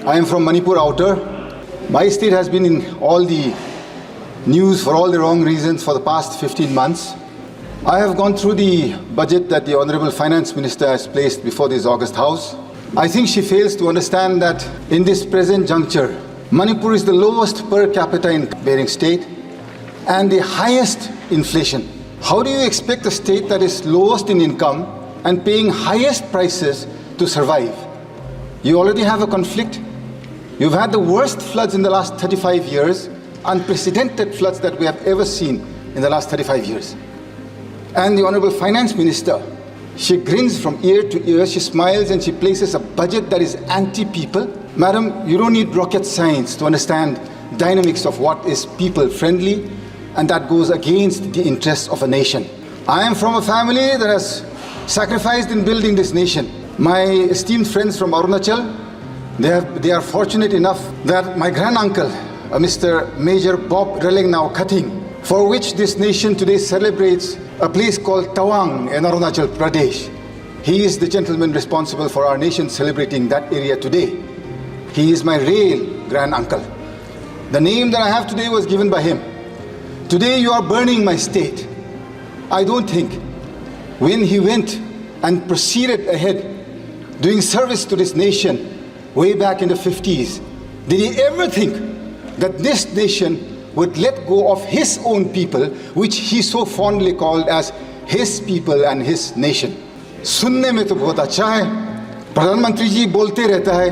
I am from Manipur outer. My state has been in all the news for all the wrong reasons for the past 15 months. I have gone through the budget that the Honorable Finance Minister has placed before this August House. I think she fails to understand that in this present juncture, Manipur is the lowest per capita in bearing state and the highest inflation. How do you expect a state that is lowest in income and paying highest prices to survive? You already have a conflict. You've had the worst floods in the last 35 years, unprecedented floods that we have ever seen in the last 35 years. And the Honorable Finance Minister, she grins from ear to ear, she smiles and she places a budget that is anti-people. Madam, you don't need rocket science to understand dynamics of what is people-friendly, and that goes against the interests of a nation. I am from a family that has sacrificed in building this nation. My esteemed friends from Arunachal, they are fortunate enough that my granduncle, Mr. Major Bob Relengnau Khating, for which this nation today celebrates a place called Tawang in Arunachal Pradesh. He is the gentleman responsible for our nation celebrating that area today. He is my real granduncle. The name that I have today was given by him. Today you are burning my state. I don't think when he went and proceeded ahead doing service to this nation way back in the 50s, did he ever think that this nation would let go of his own people, which he so fondly called as his people and his nation? सुनने में तो बहुत अच्छा है, प्रधानमंत्री जी बोलते रहता है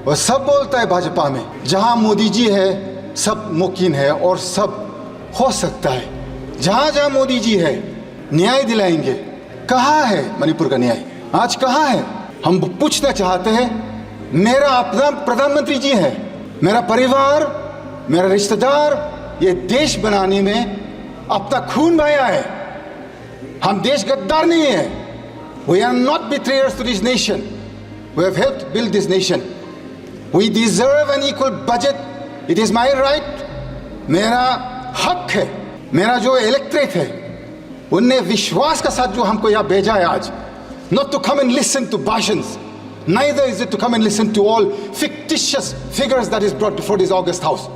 और सब बोलता है भाजपा में, जहां मोदी जी है सब मुमकिन है और सब हो सकता है। जहां जहां मोदी जी है न्याय दिलाएंगे। कहाँ है मणिपुर का न्याय? आज कहाँ है? हम पूछना चाहते हैं। मेरा अपना प्रधानमंत्री जी है, मेरा परिवार, मेरा रिश्तेदार ये देश बनाने में अपना खून बहाया है। हम देश गद्दार नहीं है। We are not betrayers to this nation. We have helped build this nation. We deserve an equal budget. It is my right. मेरा हक है। मेरा जो इलेक्ट्रेट है उनने विश्वास का साथ जो हमको यहाँ भेजा है आज, not to come and listen to bhashans, neither is it to come and listen to all fictitious figures that is brought before this August House.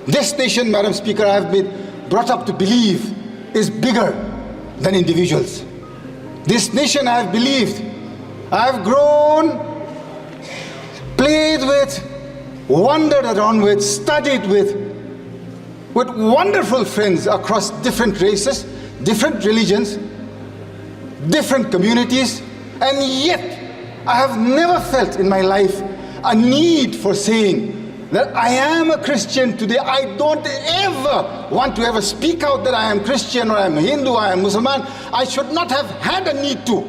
This nation, Madam Speaker, I have been brought up to believe is bigger than individuals. This nation I have believed, I have grown, played with, wandered around with, studied with wonderful friends across different races, different religions, different communities, and yet I have never felt in my life a need for saying that I am a Christian today. I don't ever want to ever speak out that I am Christian or I am Hindu, I am Muslim. I should not have had a need to.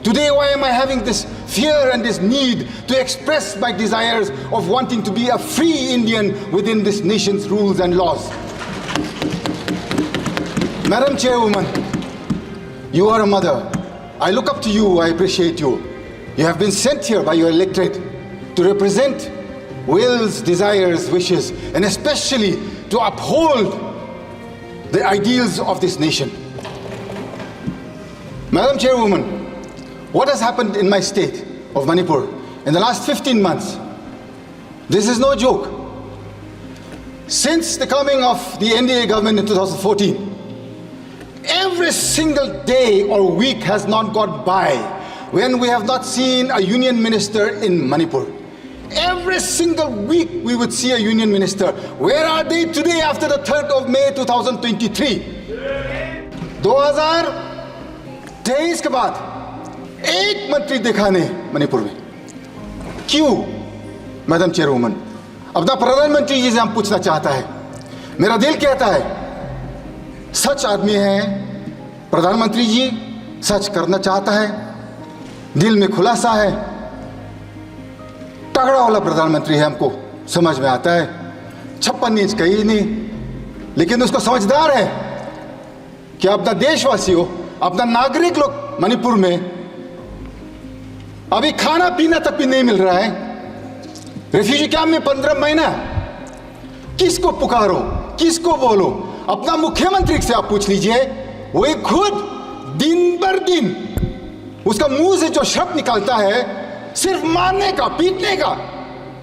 Today, why am I having this fear and this need to express my desires of wanting to be a free Indian within this nation's rules and laws? Madam Chairwoman, you are a mother. I look up to you, I appreciate you. You have been sent here by your electorate to represent wills, desires, wishes, and especially to uphold the ideals of this nation. Madam Chairwoman, what has happened in my state of Manipur in the last 15 months? This is no joke. Since the coming of the NDA government in 2014, every single day or week has not gone by when we have not seen a union minister in Manipur. Every single week we would see a union minister. Where are they today after the 3rd of May 2023? 2023 के बाद एक मंत्री देखा नहीं मणिपुर में। क्यों madam चेयरवुमन? अपना प्रधानमंत्री जी से हम पूछना चाहता है। मेरा दिल कहता है सच आदमी है प्रधानमंत्री जी, सच करना चाहता है, दिल में खुलासा है, तगड़ा वाला प्रधानमंत्री है, हमको समझ में आता है। 56 इंच का ही नहीं, लेकिन उसको समझदार है कि अपना देशवासियों, अपना नागरिक लोग मणिपुर में अभी खाना पीना तक भी नहीं मिल रहा है। रेफ्यूजी कैंप में 15 महीना, किसको पुकारो, किसको बोलो? अपना मुख्यमंत्री से आप पूछ लीजिए, वही खुद दिन भर दिन उसका मुंह से जो शब्द निकलता है सिर्फ मारने का, पीटने का,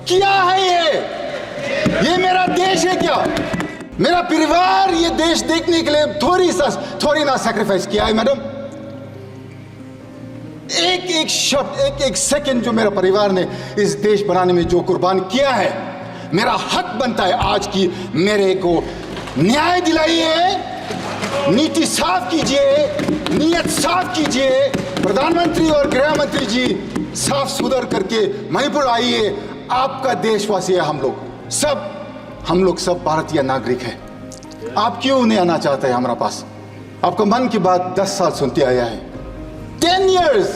क्या है ये मेरा देश है क्या? मेरा परिवार ये देश देखने के लिए थोड़ी ना सैक्रिफाइस किया है मैडम। एक शब्द, एक सेकंड जो मेरा परिवार ने इस देश बनाने में जो कुर्बान किया है, मेरा हक बनता है आज की मेरे को न्याय दिलाइए, नीति साफ कीजिए, नीयत साफ कीजिए। प्रधानमंत्री और गृह मंत्री जी साफ सुधर करके मणिपुर आइए। आपका देशवासी है हम लोग सब भारतीय नागरिक हैं। आप क्यों नहीं आना चाहते हैं हमारा पास? आपको मन की बात 10 साल सुनते आया है। 10 years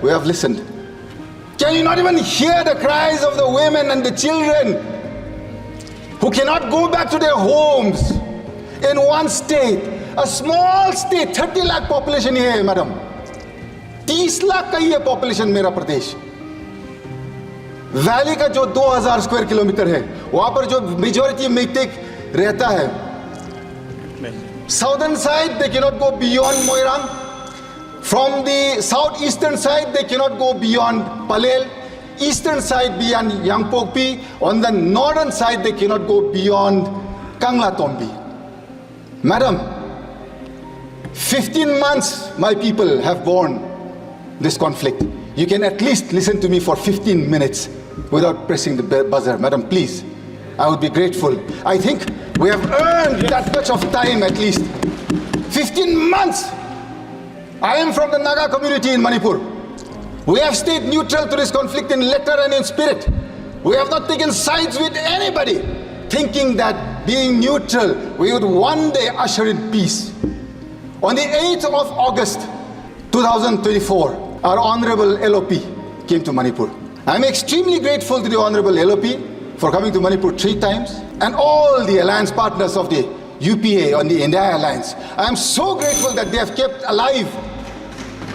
we have listened. Can you not even hear the cries of the women and the children who cannot go back to their homes in one state, a small state, 30 lakh population here, madam. 30 lakh का ये population मेरा प्रदेश। Valley का जो 2000 square kilometre है, वहां पर जो majority मेटिक रहता है, southern side they cannot go beyond Moirang, from the south eastern side they cannot go beyond Pallel, eastern side beyond Yangpokpi, on the northern side they cannot go beyond Kangla-Tombi. Madam, 15 months my people have borne this conflict. You can at least listen to me for 15 minutes without pressing the buzzer. Madam, please, I would be grateful. I think we have earned that much of time at least. 15 months. I am from the Naga community in Manipur. We have stayed neutral to this conflict in letter and in spirit. We have not taken sides with anybody, thinking that being neutral, we would one day usher in peace. On the 8th of August, 2024, our Honorable LOP came to Manipur. I am extremely grateful to the Honorable LOP for coming to Manipur 3 times, and all the alliance partners of the UPA on the India Alliance. I am so grateful that they have kept alive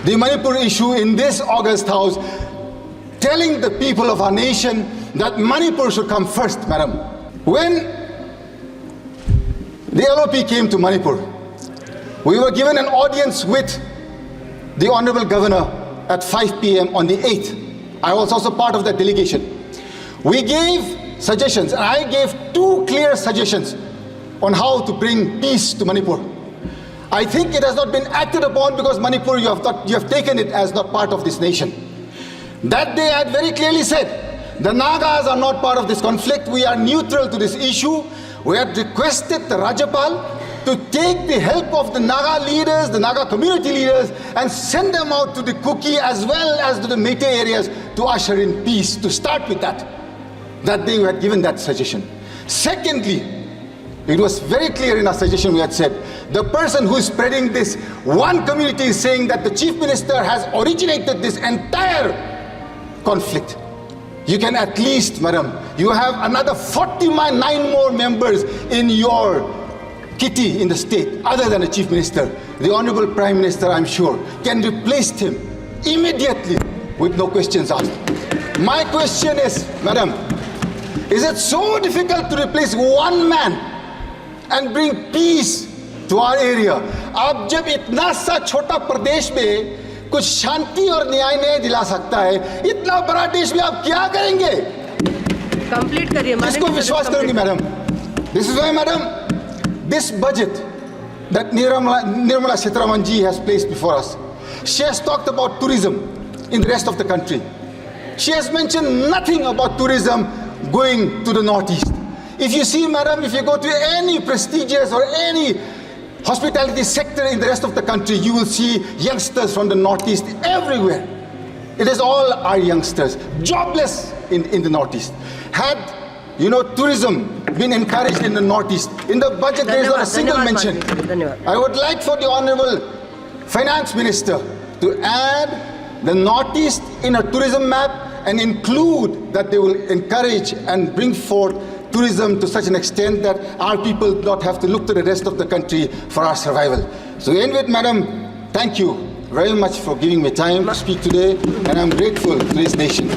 the Manipur issue in this August House, telling the people of our nation that Manipur should come first, madam. When the LOP came to Manipur, we were given an audience with the Honorable Governor at 5 p.m. on the 8th. I was also part of that delegation. We gave suggestions, and I gave 2 clear suggestions on how to bring peace to Manipur. I think it has not been acted upon because Manipur, you have taken it as not part of this nation. That day I had very clearly said, the Nagas are not part of this conflict. We are neutral to this issue. We had requested the Rajapal to take the help of the Naga leaders, the Naga community leaders, and send them out to the Kuki as well as to the Meitei areas to usher in peace, to start with that. That day we had given that suggestion. Secondly, it was very clear in our suggestion. We had said, the person who is spreading this, one community is saying that the Chief Minister has originated this entire conflict. You can at least, madam, you have another 49 more members in your kitty in the state, other than the Chief Minister. The Honorable Prime Minister, I'm sure, can replace him immediately with no questions asked. My question is, madam, is it so difficult to replace one man and bring peace to our area? आप जब इतना सा छोटा प्रदेश में कुछ शांति और न्याय नहीं दिला सकता है, इतना बड़ा देश में आप क्या करेंगे? कंप्लीट करिए। किसको विश्वास करूंगी madam? This is why, madam, this budget that Nirmala Sitharaman ji has placed before us, she has talked about tourism in the rest of the country. She has mentioned nothing about tourism going to the northeast. If you see, madam, if you go to any prestigious or any hospitality sector in the rest of the country, you will see youngsters from the northeast everywhere. It is all our youngsters, jobless in the northeast. Had, tourism been encouraged in the northeast, in the budget there is not a single mention. I would like for the Honorable Finance Minister to add the northeast in a tourism map and include that they will encourage and bring forth tourism to such an extent that our people do not have to look to the rest of the country for our survival. So in with, madam, thank you very much for giving me time to speak today, and I'm grateful to this nation.